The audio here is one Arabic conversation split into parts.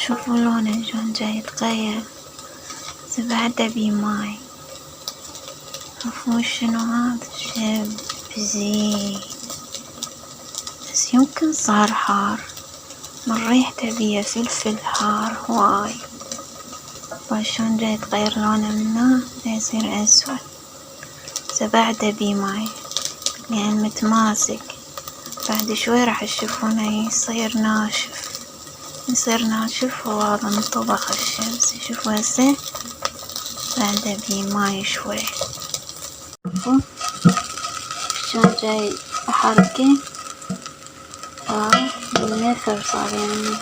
شوفوا لونه شلون جاي يتغير، بعده بيه ماي. عفوا شنو هذا شيء بس يمكن صار حار من ريحته، بيه فلفل حار هواي. وشلون جاي يتغير لونه منه يصير أسود. بعده بيه ماي يعني متماسك، بعد شوي راح تشوفونه يصير ناشف وهذا انطبخ الشمس. شوفوا هسه بعده بيه ماي شوي. شلون جاي أحركه بالنثر صار يعني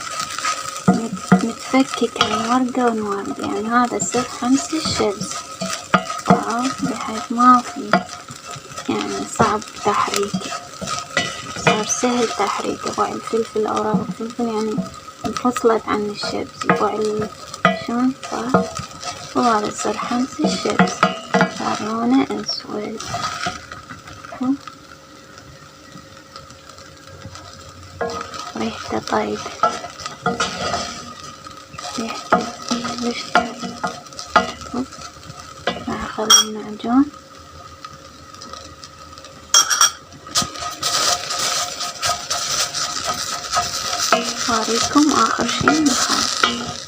متفكك عن ورقة ونورد. يعني هذا سر خمس الشمس، بحيث ما في يعني صعب تحريكه، صار سهل تحريكه. باع الفلفل، أوراق الفلفل يعني انفصلت عن الشمس. باع شلون صار، وهذا سر خمس الشمس صار لونه أسود. ريحته طيبة، ريحته كلش طيبة. راح أخلي المعجون أوريكم آخر شي نخلي.